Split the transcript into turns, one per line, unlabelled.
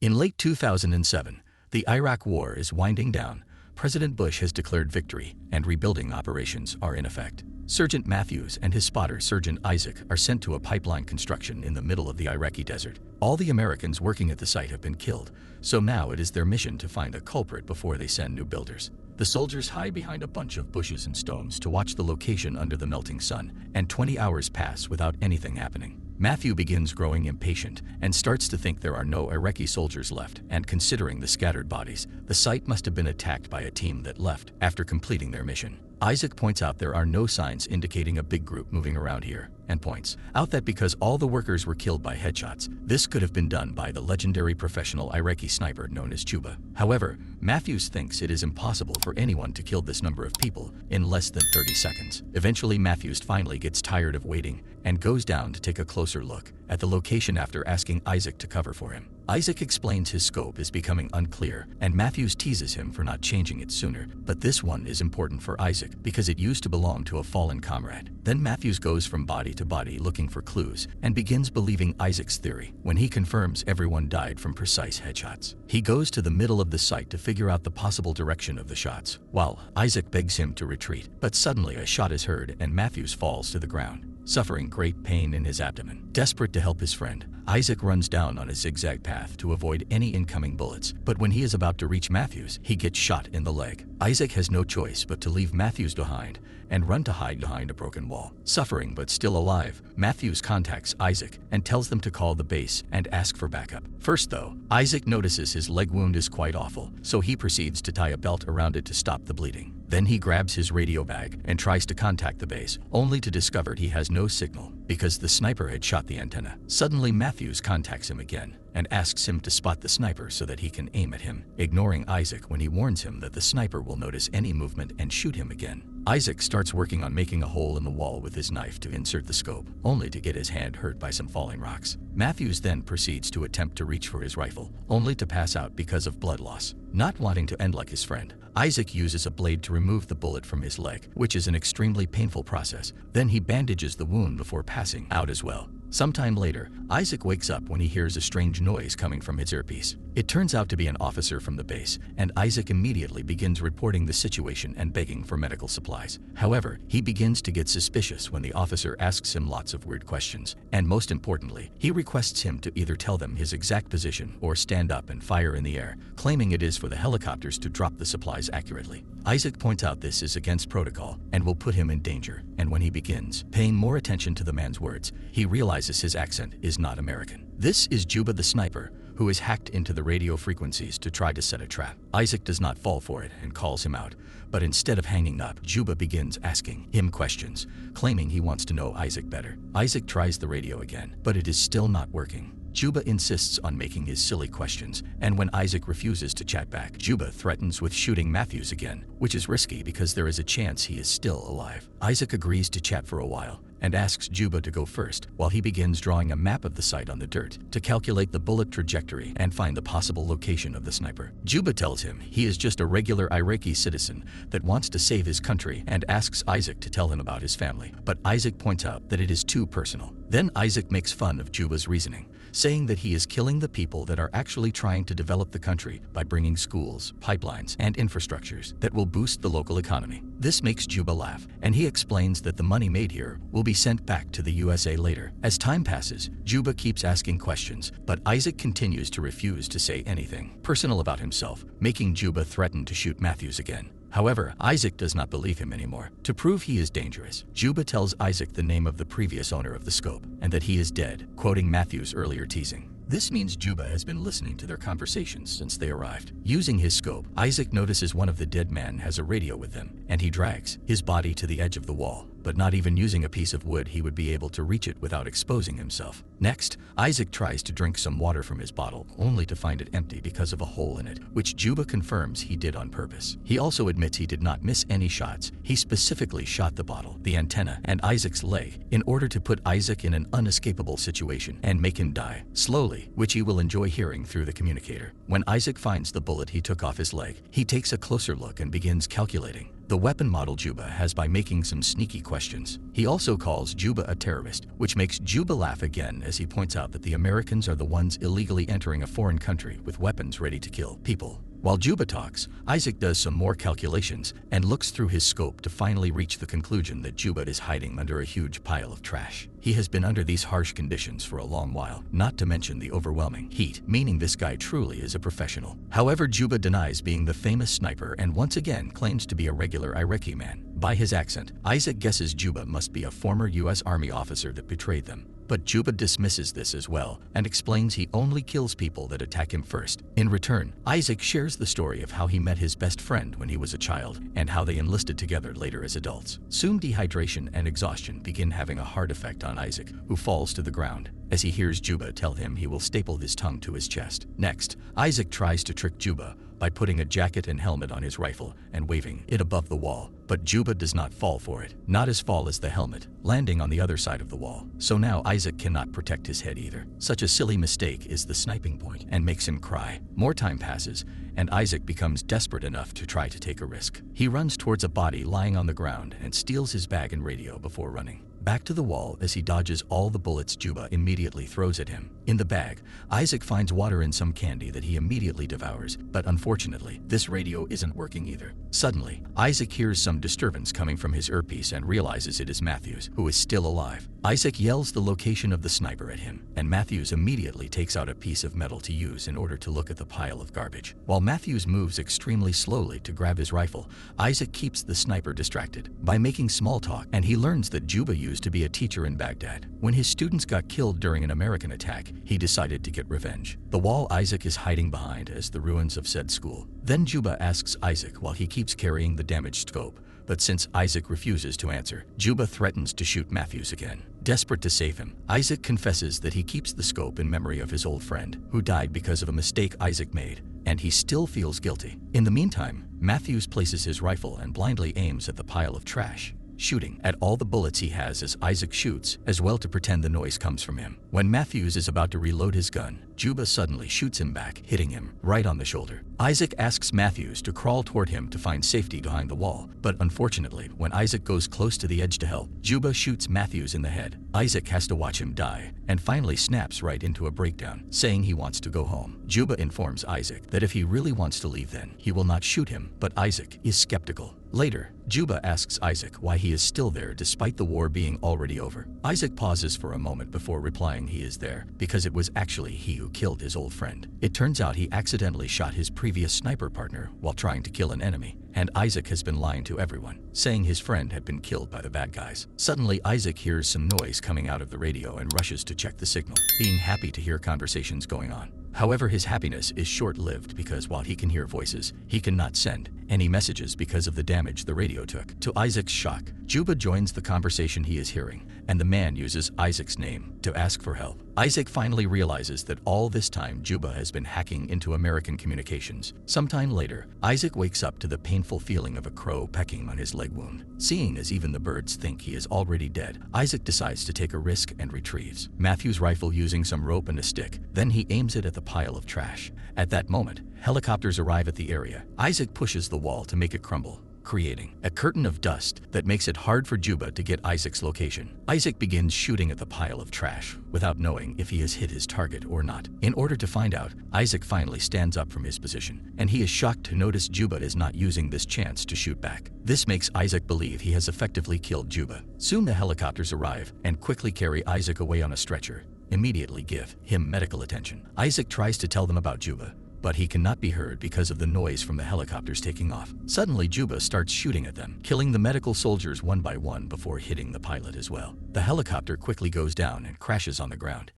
In late 2007, the Iraq War is winding down. President Bush has declared victory, and rebuilding operations are in effect. Sergeant Matthews and his spotter, Sergeant Isaac, are sent to a pipeline construction in the middle of the Iraqi desert. All the Americans working at the site have been killed, so now it is their mission to find a culprit before they send new builders. The soldiers hide behind a bunch of bushes and stones to watch the location under the melting sun, and 20 hours pass without anything happening. Matthew begins growing impatient and starts to think there are no Iraqi soldiers left, and considering the scattered bodies, the site must have been attacked by a team that left after completing their mission. Isaac points out there are no signs indicating a big group moving around here, and points out that because all the workers were killed by headshots, this could have been done by the legendary professional Iraqi sniper known as Juba. However, Matthews thinks it is impossible for anyone to kill this number of people in less than 30 seconds. Eventually, Matthews finally gets tired of waiting and goes down to take a closer look at the location after asking Isaac to cover for him. Isaac explains his scope is becoming unclear, and Matthews teases him for not changing it sooner, but this one is important for Isaac because it used to belong to a fallen comrade. Then Matthews goes from body to body looking for clues and begins believing Isaac's theory when he confirms everyone died from precise headshots. He goes to the middle of the site to figure out the possible direction of the shots, while Isaac begs him to retreat, but suddenly a shot is heard and Matthews falls to the ground, suffering great pain in his abdomen. Desperate to help his friend, Isaac runs down on a zigzag path to avoid any incoming bullets, but when he is about to reach Matthews, he gets shot in the leg. Isaac has no choice but to leave Matthews behind and run to hide behind a broken wall. Suffering but still alive, Matthews contacts Isaac and tells them to call the base and ask for backup. First though, Isaac notices his leg wound is quite awful, so he proceeds to tie a belt around it to stop the bleeding. Then he grabs his radio bag and tries to contact the base, only to discover he has no signal because the sniper had shot the antenna. Suddenly, Matthews contacts him again and asks him to spot the sniper so that he can aim at him, ignoring Isaac when he warns him that the sniper will notice any movement and shoot him again. Isaac starts working on making a hole in the wall with his knife to insert the scope, only to get his hand hurt by some falling rocks. Matthews then proceeds to attempt to reach for his rifle, only to pass out because of blood loss. Not wanting to end like his friend, Isaac uses a blade to remove the bullet from his leg, which is an extremely painful process. Then he bandages the wound before passing out as well. Sometime later, Isaac wakes up when he hears a strange noise coming from his earpiece. It turns out to be an officer from the base, and Isaac immediately begins reporting the situation and begging for medical supplies. However, he begins to get suspicious when the officer asks him lots of weird questions, and most importantly, he requests him to either tell them his exact position or stand up and fire in the air, claiming it is for the helicopters to drop the supplies accurately. Isaac points out this is against protocol and will put him in danger, and when he begins paying more attention to the man's words, he realizes his accent is not American. This is Juba the sniper, who is hacked into the radio frequencies to try to set a trap. Isaac does not fall for it and calls him out, but instead of hanging up, Juba begins asking him questions, claiming he wants to know Isaac better. Isaac tries the radio again, but it is still not working. Juba insists on making his silly questions, and when Isaac refuses to chat back, Juba threatens with shooting Matthews again, which is risky because there is a chance he is still alive. Isaac agrees to chat for a while and asks Juba to go first, while he begins drawing a map of the site on the dirt to calculate the bullet trajectory and find the possible location of the sniper. Juba tells him he is just a regular Iraqi citizen that wants to save his country and asks Isaac to tell him about his family, but Isaac points out that it is too personal. Then Isaac makes fun of Juba's reasoning, saying that he is killing the people that are actually trying to develop the country by bringing schools, pipelines, and infrastructures that will boost the local economy. This makes Juba laugh, and he explains that the money made here will be sent back to the USA later. As time passes, Juba keeps asking questions, but Isaac continues to refuse to say anything personal about himself, making Juba threaten to shoot Matthews again. However, Isaac does not believe him anymore. To prove he is dangerous, Juba tells Isaac the name of the previous owner of the scope and that he is dead, quoting Matthews' earlier teasing. This means Juba has been listening to their conversations since they arrived. Using his scope, Isaac notices one of the dead men has a radio with them, and he drags his body to the edge of the wall, but not even using a piece of wood he would be able to reach it without exposing himself. Next, Isaac tries to drink some water from his bottle, only to find it empty because of a hole in it, which Juba confirms he did on purpose. He also admits he did not miss any shots. He specifically shot the bottle, the antenna, and Isaac's leg in order to put Isaac in an unescapable situation and make him die slowly, which he will enjoy hearing through the communicator. When Isaac finds the bullet he took off his leg, he takes a closer look and begins calculating. The the weapon model Juba has by making some sneaky questions. He also calls Juba a terrorist, which makes Juba laugh again as he points out that the Americans are the ones illegally entering a foreign country with weapons ready to kill people. While Juba talks, Isaac does some more calculations and looks through his scope to finally reach the conclusion that Juba is hiding under a huge pile of trash. He has been under these harsh conditions for a long while, not to mention the overwhelming heat, meaning this guy truly is a professional. However, Juba denies being the famous sniper and once again claims to be a regular Iraqi man. By his accent, Isaac guesses Juba must be a former US Army officer that betrayed them. But Juba dismisses this as well and explains he only kills people that attack him first. In return, Isaac shares the story of how he met his best friend when he was a child and how they enlisted together later as adults. Soon dehydration and exhaustion begin having a hard effect on Isaac, who falls to the ground as he hears Juba tell him he will staple his tongue to his chest. Next, Isaac tries to trick Juba by putting a jacket and helmet on his rifle and waving it above the wall. But Juba does not fall for it, not as fall as the helmet, landing on the other side of the wall. So now Isaac cannot protect his head either. Such a silly mistake is the sniping point and makes him cry. More time passes, and Isaac becomes desperate enough to try to take a risk. He runs towards a body lying on the ground and steals his bag and radio before running back to the wall as he dodges all the bullets Juba immediately throws at him. In the bag, Isaac finds water and some candy that he immediately devours, but unfortunately, this radio isn't working either. Suddenly, Isaac hears some disturbance coming from his earpiece and realizes it is Matthews, who is still alive. Isaac yells the location of the sniper at him, and Matthews immediately takes out a piece of metal to use in order to look at the pile of garbage. While Matthews moves extremely slowly to grab his rifle, Isaac keeps the sniper distracted by making small talk, and he learns that Juba used to be a teacher in Baghdad. When his students got killed during an American attack, he decided to get revenge. The wall Isaac is hiding behind is the ruins of said school. Then Juba asks Isaac while he keeps carrying the damaged scope, but since Isaac refuses to answer, Juba threatens to shoot Matthews again. Desperate to save him, Isaac confesses that he keeps the scope in memory of his old friend, who died because of a mistake Isaac made, and he still feels guilty. In the meantime, Matthews places his rifle and blindly aims at the pile of trash, shooting at all the bullets he has as Isaac shoots as well to pretend the noise comes from him. When Matthews is about to reload his gun, Juba suddenly shoots him back, hitting him right on the shoulder. Isaac asks Matthews to crawl toward him to find safety behind the wall, but unfortunately, when Isaac goes close to the edge to help, Juba shoots Matthews in the head. Isaac has to watch him die and finally snaps right into a breakdown, saying he wants to go home. Juba informs Isaac that if he really wants to leave, then he will not shoot him, but Isaac is skeptical. Later, Juba asks Isaac why he is still there despite the war being already over. Isaac pauses for a moment before replying he is there because it was actually he who killed his old friend. It turns out he accidentally shot his previous sniper partner while trying to kill an enemy, and Isaac has been lying to everyone, saying his friend had been killed by the bad guys. Suddenly, Isaac hears some noise coming out of the radio and rushes to check the signal, being happy to hear conversations going on. However, his happiness is short-lived because while he can hear voices, he cannot send any messages because of the damage the radio took. To Isaac's shock, Juba joins the conversation he is hearing, and the man uses Isaac's name to ask for help. Isaac finally realizes that all this time Juba has been hacking into American communications. Sometime later, Isaac wakes up to the painful feeling of a crow pecking on his leg wound. Seeing as even the birds think he is already dead, Isaac decides to take a risk and retrieves Matthew's rifle using some rope and a stick. Then he aims it at the pile of trash. At that moment, helicopters arrive at the area. Isaac pushes the wall to make it crumble, creating a curtain of dust that makes it hard for Juba to get Isaac's location. Isaac begins shooting at the pile of trash without knowing if he has hit his target or not. In order to find out, Isaac finally stands up from his position, and he is shocked to notice Juba is not using this chance to shoot back. This makes Isaac believe he has effectively killed Juba. Soon the helicopters arrive and quickly carry Isaac away on a stretcher, immediately give him medical attention. Isaac tries to tell them about Juba, but he cannot be heard because of the noise from the helicopters taking off. Suddenly, Juba starts shooting at them, killing the medical soldiers one by one before hitting the pilot as well. The helicopter quickly goes down and crashes on the ground.